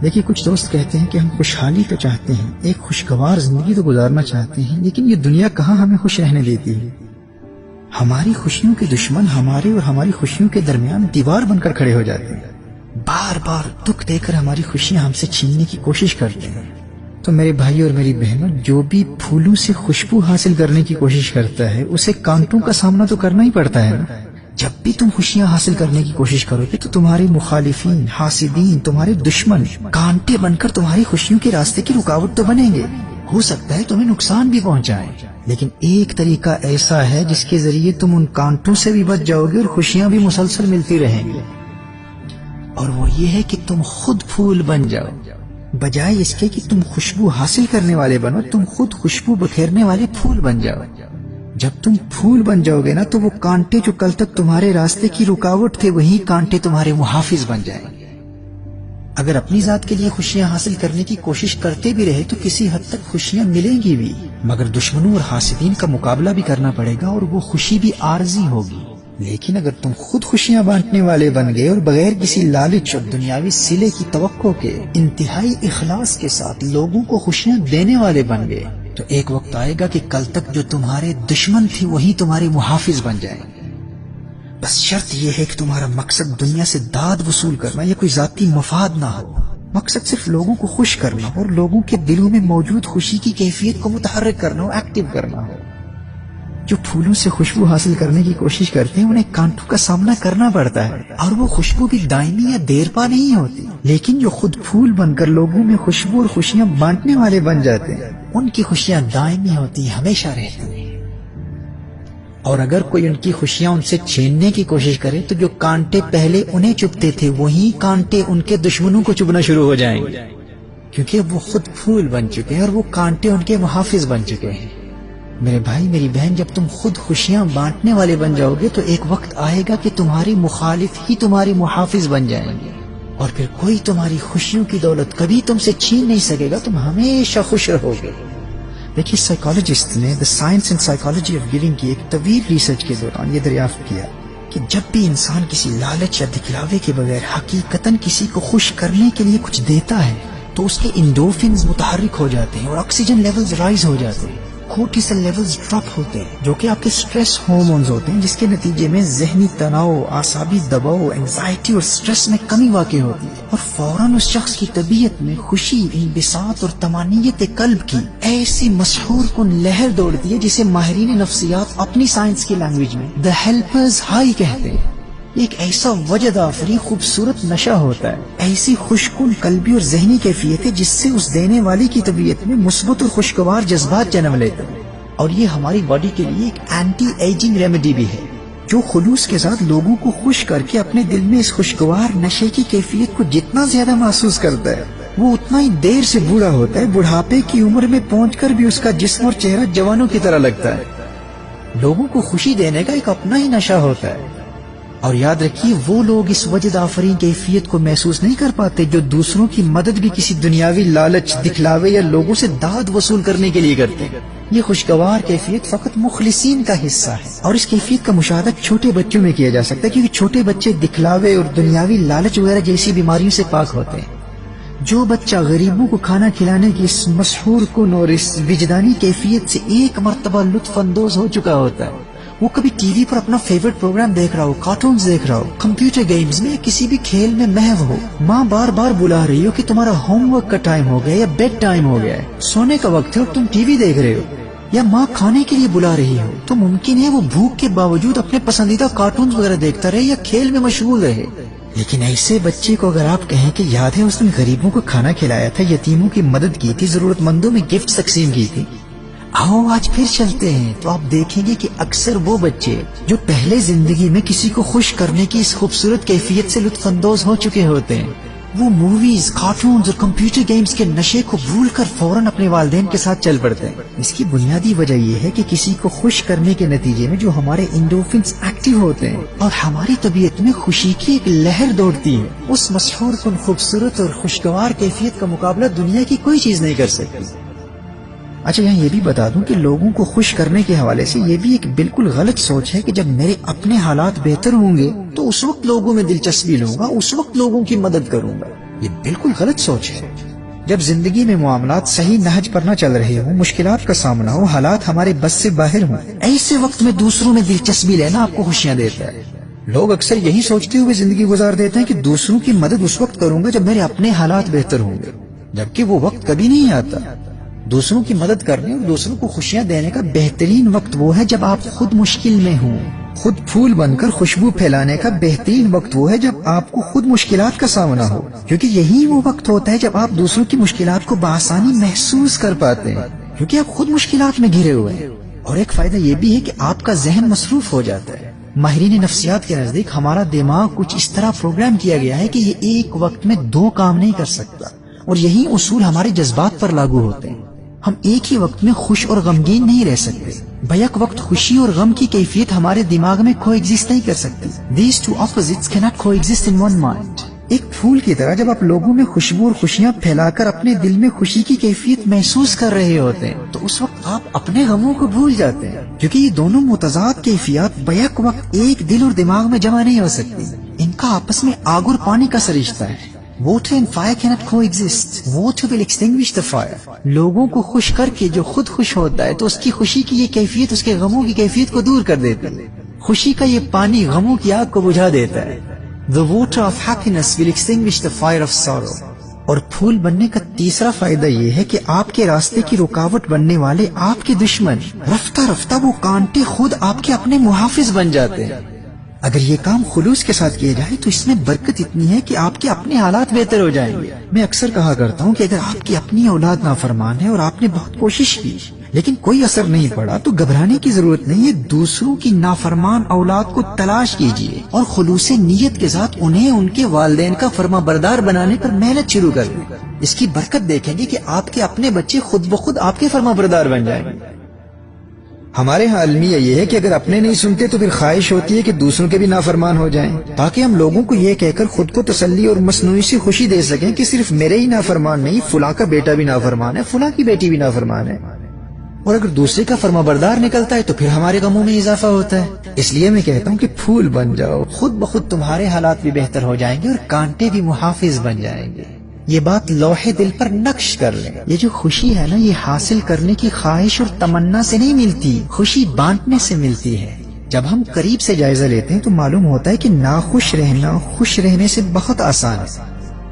دیکھیے کچھ دوست کہتے ہیں کہ ہم خوشحالی تو چاہتے ہیں، ایک خوشگوار زندگی تو گزارنا چاہتے ہیں، لیکن یہ دنیا کہاں ہمیں خوش رہنے دیتی ہے۔ ہماری خوشیوں کے دشمن ہمارے اور ہماری خوشیوں کے درمیان دیوار بن کر کھڑے ہو جاتے ہیں، بار بار دکھ دے کر ہماری خوشیاں ہم سے چھیننے کی کوشش کرتے ہیں۔ تو میرے بھائی اور میری بہنوں، جو بھی پھولوں سے خوشبو حاصل کرنے کی کوشش کرتا ہے اسے کانٹوں کا سامنا تو کرنا ہی پڑتا ہے نا۔ جب بھی تم خوشیاں حاصل کرنے کی کوشش کرو گے تو تمہارے مخالفین، حاسدین، تمہارے دشمن کانٹے بن کر تمہاری خوشیوں کے راستے کی رکاوٹ تو بنیں گے، ہو سکتا ہے تمہیں نقصان بھی پہنچائیں، لیکن ایک طریقہ ایسا ہے جس کے ذریعے تم ان کانٹوں سے بھی بچ جاؤ گے اور خوشیاں بھی مسلسل ملتی رہیں گی، اور وہ یہ ہے کہ تم خود پھول بن جاؤ۔ بجائے اس کے کہ تم خوشبو حاصل کرنے والے بنو، تم خود خوشبو بکھیرنے والے پھول بن جاؤ۔ جب تم پھول بن جاؤ گے نا تو وہ کانٹے جو کل تک تمہارے راستے کی رکاوٹ تھے وہی کانٹے تمہارے محافظ بن جائیں گے۔ اگر اپنی ذات کے لیے خوشیاں حاصل کرنے کی کوشش کرتے بھی رہے تو کسی حد تک خوشیاں ملیں گی بھی، مگر دشمنوں اور حاسدین کا مقابلہ بھی کرنا پڑے گا اور وہ خوشی بھی عارضی ہوگی۔ لیکن اگر تم خود خوشیاں بانٹنے والے بن گئے اور بغیر کسی لالچ اور دنیاوی صلے کی توقع کے انتہائی اخلاص کے ساتھ لوگوں کو خوشیاں دینے والے بن گئے تو ایک وقت آئے گا کہ کل تک جو تمہارے دشمن تھے وہی تمہارے محافظ بن جائیں گے۔ بس شرط یہ ہے کہ تمہارا مقصد دنیا سے داد وصول کرنا یا کوئی ذاتی مفاد نہ ہو، مقصد صرف لوگوں کو خوش کرنا اور لوگوں کے دلوں میں موجود خوشی کی کیفیت کو متحرک کرنا ہو، ایکٹیو کرنا ہو۔ جو پھولوں سے خوشبو حاصل کرنے کی کوشش کرتے ہیں انہیں کانٹوں کا سامنا کرنا پڑتا ہے، اور وہ خوشبو بھی دائمی یا دیر پا نہیں ہوتی، لیکن جو خود پھول بن کر لوگوں میں خوشبو اور خوشیاں بانٹنے والے بن جاتے ہیں ان کی خوشیاں دائمی ہوتی، ہمیشہ رہتی ہیں۔ اور اگر کوئی ان کی خوشیاں ان سے چھیننے کی کوشش کرے تو جو کانٹے پہلے انہیں چبھتے تھے وہی کانٹے ان کے دشمنوں کو چبھنا شروع ہو جائیں گے، کیونکہ اب وہ خود پھول بن چکے ہیں اور وہ کانٹے ان کے محافظ بن چکے ہیں۔ میرے بھائی میری بہن، جب تم خود خوشیاں بانٹنے والے بن جاؤ گے تو ایک وقت آئے گا کہ تمہاری مخالف ہی تمہاری محافظ بن جائیں گے، اور پھر کوئی تمہاری خوشیوں کی دولت کبھی تم سے چھین نہیں سکے گا، تم ہمیشہ خوش رہو گے۔ دیکھیے سائیکالوجسٹ نے the science and psychology of giving کی ایک طویل ریسرچ کے دوران یہ دریافت کیا کہ جب بھی انسان کسی لالچ یا دکھلاوے کے بغیر حقیقتاً کسی کو خوش کرنے کے لیے کچھ دیتا ہے تو اس کے انڈورفنز متحرک ہو جاتے ہیں اور آکسیجن لیولز رائز ہو جاتے ہیں، کورٹیسل لیولز ڈراپ ہوتے ہیں جو کہ آپ کے سٹریس ہارمونز ہوتے ہیں، جس کے نتیجے میں ذہنی تناؤ، اعصابی دباؤ، انزائٹی اور سٹریس میں کمی واقع ہوتی ہے، اور فوراً اس شخص کی طبیعت میں خوشی، انبساط اور طمانینت قلب کی ایسی مسحور کن لہر دوڑتی ہے جسے ماہرین نفسیات اپنی سائنس کی لینگویج میں دی ہیلپرز ہائی کہتے ہیں۔ ایک ایسا وجد آفری خوبصورت نشہ ہوتا ہے، ایسی خوشکن قلبی اور ذہنی کیفیت ہے جس سے اس دینے والی کی طبیعت میں مثبت اور خوشگوار جذبات جنم لیتے ہیں، اور یہ ہماری باڈی کے لیے ایک اینٹی ایجنگ ریمیڈی بھی ہے جو خلوص کے ساتھ لوگوں کو خوش کر کے اپنے دل میں اس خوشگوار نشے کی کیفیت کو جتنا زیادہ محسوس کرتا ہے وہ اتنا ہی دیر سے بوڑھا ہوتا ہے، بڑھاپے کی عمر میں پہنچ کر بھی اس کا جسم اور چہرہ جوانوں کی طرح لگتا ہے۔ لوگوں کو خوشی دینے کا ایک اپنا ہی نشہ ہوتا ہے، اور یاد رکھیے وہ لوگ اس وجد آفرین کیفیت کو محسوس نہیں کر پاتے جو دوسروں کی مدد بھی کسی دنیاوی لالچ، دکھلاوے یا لوگوں سے داد وصول کرنے کے لیے کرتے ہیں۔ یہ خوشگوار کیفیت فقط مخلصین کا حصہ ہے، اور اس کیفیت کا مشاہدہ چھوٹے بچوں میں کیا جا سکتا ہے، کیونکہ چھوٹے بچے دکھلاوے اور دنیاوی لالچ وغیرہ جیسی بیماریوں سے پاک ہوتے ہیں۔ جو بچہ غریبوں کو کھانا کھلانے کی اس مسحور کن اور اس وجدانی کیفیت سے ایک مرتبہ لطف اندوز ہو چکا ہوتا ہے، وہ کبھی ٹی وی پر اپنا فیورٹ پروگرام دیکھ رہا ہو، کارٹونز دیکھ رہا ہو، کمپیوٹر گیمز میں یا کسی بھی کھیل میں محو ہو، ماں بار بار بلا رہی ہو کہ تمہارا ہوم ورک کا ٹائم ہو گیا یا بیڈ ٹائم ہو گیا ہے، سونے کا وقت ہے اور تم ٹی وی دیکھ رہے ہو، یا ماں کھانے کے لیے بلا رہی ہو، تو ممکن ہے وہ بھوک کے باوجود اپنے پسندیدہ کارٹونز وغیرہ دیکھتا رہے یا کھیل میں مشغول رہے۔ لیکن ایسے بچے کو اگر آپ کہیں کہ یاد ہے اس نے غریبوں کو کھانا کھلایا تھا، یتیموں کی مدد کی تھی، ضرورت مندوں میں گفٹ تقسیم کی تھی، آؤ آج پھر چلتے ہیں، تو آپ دیکھیں گے کہ اکثر وہ بچے جو پہلے زندگی میں کسی کو خوش کرنے کی اس خوبصورت کیفیت سے لطف اندوز ہو چکے ہوتے ہیں، وہ موویز، کارٹونز اور کمپیوٹر گیمز کے نشے کو بھول کر فوراً اپنے والدین کے ساتھ چل پڑتے ہیں۔ اس کی بنیادی وجہ یہ ہے کہ کسی کو خوش کرنے کے نتیجے میں جو ہمارے انڈورفنز ایکٹیو ہوتے ہیں اور ہماری طبیعت میں خوشی کی ایک لہر دوڑتی ہے، اس مسحور کن خوبصورت اور خوشگوار کیفیت کا مقابلہ دنیا کی کوئی چیز نہیں کر سکتی۔ اچھا یہاں یہ بھی بتا دوں کہ لوگوں کو خوش کرنے کے حوالے سے یہ بھی ایک بالکل غلط سوچ ہے کہ جب میرے اپنے حالات بہتر ہوں گے تو اس وقت لوگوں میں دلچسپی لوں گا، اس وقت لوگوں کی مدد کروں گا۔ یہ بالکل غلط سوچ ہے۔ جب زندگی میں معاملات صحیح نہج پر نہ چل رہے ہوں، مشکلات کا سامنا ہو، حالات ہمارے بس سے باہر ہوں، ایسے وقت میں دوسروں میں دلچسپی لینا آپ کو خوشیاں دیتا ہے۔ لوگ اکثر یہی سوچتے ہوئے زندگی گزار دیتے ہیں کہ دوسروں کی مدد اس وقت کروں گا جب میرے اپنے حالات بہتر ہوں گے، جبکہ وہ وقت کبھی نہیں آتا۔ دوسروں کی مدد کرنے اور دوسروں کو خوشیاں دینے کا بہترین وقت وہ ہے جب آپ خود مشکل میں ہوں۔ خود پھول بن کر خوشبو پھیلانے کا بہترین وقت وہ ہے جب آپ کو خود مشکلات کا سامنا ہو، کیونکہ یہی وہ وقت ہوتا ہے جب آپ دوسروں کی مشکلات کو بآسانی محسوس کر پاتے ہیں، کیونکہ آپ خود مشکلات میں گھرے ہوئے ہیں۔ اور ایک فائدہ یہ بھی ہے کہ آپ کا ذہن مصروف ہو جاتا ہے۔ ماہرین نفسیات کے نزدیک ہمارا دماغ کچھ اس طرح پروگرام کیا گیا ہے کہ یہ ایک وقت میں دو کام نہیں کر سکتا، اور یہی اصول ہمارے جذبات پر لاگو ہوتے ہیں۔ ہم ایک ہی وقت میں خوش اور غمگین نہیں رہ سکتے، بیک وقت خوشی اور غم کی کیفیت ہمارے دماغ میں کو ایگزسٹ نہیں کر سکتی۔ These two opposites cannot coexist in one mind۔ ایک پھول کی طرح جب آپ لوگوں میں خوشبو اور خوشیاں پھیلا کر اپنے دل میں خوشی کی کیفیت محسوس کر رہے ہوتے ہیں، تو اس وقت آپ اپنے غموں کو بھول جاتے ہیں، کیونکہ یہ دونوں متضاد کیفیات بیک وقت ایک دل اور دماغ میں جمع نہیں ہو سکتی۔ ان کا آپس میں آگ اور پانی کا رشتہ ہے۔ Water and fire cannot coexist۔ Water will extinguish the fire۔ لوگوں کو خوش کر کے جو خود خوش ہوتا ہے تو اس کی خوشی کی یہ کیفیت اس کے غموں کی کیفیت کو دور کر دیتی ہے۔ خوشی کا یہ پانی غموں کی آگ کو بجھا دیتا ہے۔ The water of happiness will extinguish the fire of sorrow۔ اور پھول بننے کا تیسرا فائدہ یہ ہے کہ آپ کے راستے کی رکاوٹ بننے والے آپ کے دشمن رفتہ رفتہ وہ کانٹے خود آپ کے اپنے محافظ بن جاتے ہیں۔ اگر یہ کام خلوص کے ساتھ کیا جائے تو اس میں برکت اتنی ہے کہ آپ کے اپنے حالات بہتر ہو جائیں گے۔ میں اکثر کہا کرتا ہوں کہ اگر آپ کی اپنی اولاد نافرمان ہے اور آپ نے بہت کوشش کی لیکن کوئی اثر نہیں پڑا تو گھبرانے کی ضرورت نہیں ہے، دوسروں کی نافرمان اولاد کو تلاش کیجیے اور خلوص نیت کے ساتھ انہیں ان کے والدین کا فرما بردار بنانے پر محنت شروع کر دیں۔ اس کی برکت دیکھیں گے کہ آپ کے اپنے بچے خود بخود آپ کے فرما بردار بن جائیں گے۔ ہمارے ہاں المیہ یہ ہے کہ اگر اپنے نہیں سنتے تو پھر خواہش ہوتی ہے کہ دوسروں کے بھی نافرمان ہو جائیں، تاکہ ہم لوگوں کو یہ کہہ کر خود کو تسلی اور مصنوعی سی خوشی دے سکیں کہ صرف میرے ہی نافرمان نہیں، فلاں کا بیٹا بھی نافرمان ہے، فلاں کی بیٹی بھی نافرمان ہے۔ اور اگر دوسرے کا فرما بردار نکلتا ہے تو پھر ہمارے غموں میں اضافہ ہوتا ہے۔ اس لیے میں کہتا ہوں کہ پھول بن جاؤ، خود بخود تمہارے حالات بھی بہتر ہو جائیں گے اور کانٹے بھی محافظ بن جائیں گے۔ یہ بات لوح دل پر نقش کر لیں۔ یہ جو خوشی ہے نا، یہ حاصل کرنے کی خواہش اور تمنا سے نہیں ملتی، خوشی بانٹنے سے ملتی ہے۔ جب ہم قریب سے جائزہ لیتے ہیں تو معلوم ہوتا ہے کہ ناخوش رہنا خوش رہنے سے بہت آسان ہے،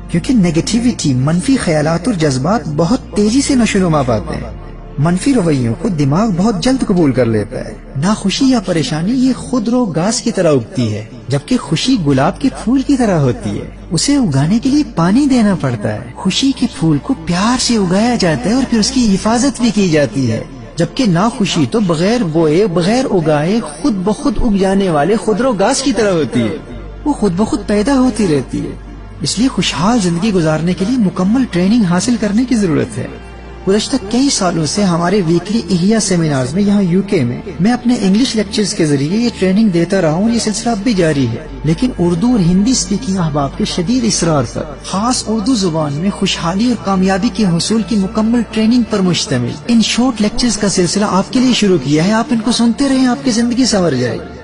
کیونکہ نیگیٹیوٹی، منفی خیالات اور جذبات بہت تیزی سے نشو و نما پاتے ہیں۔ منفی رویوں کو دماغ بہت جلد قبول کر لیتا ہے۔ ناخوشی یا پریشانی یہ خود رو گھاس کی طرح اگتی ہے، جبکہ خوشی گلاب کے پھول کی طرح ہوتی ہے، اسے اگانے کے لیے پانی دینا پڑتا ہے۔ خوشی کے پھول کو پیار سے اگایا جاتا ہے اور پھر اس کی حفاظت بھی کی جاتی ہے، جبکہ ناخوشی تو بغیر بوئے بغیر اگائے خود بخود اگ جانے والے خودرو گھاس کی طرح ہوتی ہے، وہ خود بخود پیدا ہوتی رہتی ہے۔ اس لیے خوشحال زندگی گزارنے کے لیے مکمل ٹریننگ حاصل کرنے کی ضرورت ہے۔ گزشتہ کئی سالوں سے ہمارے ویکلی احیا سیمینارز میں یہاں UK میں اپنے انگلش لیکچرز کے ذریعے یہ ٹریننگ دیتا رہا ہوں، یہ سلسلہ اب بھی جاری ہے، لیکن اردو اور ہندی سپیکنگ احباب کے شدید اصرار پر خاص اردو زبان میں خوشحالی اور کامیابی کے حصول کی مکمل ٹریننگ پر مشتمل ان شارٹ لیکچرز کا سلسلہ آپ کے لیے شروع کیا ہے۔ آپ ان کو سنتے رہیں، آپ کی زندگی سنور جائے گی۔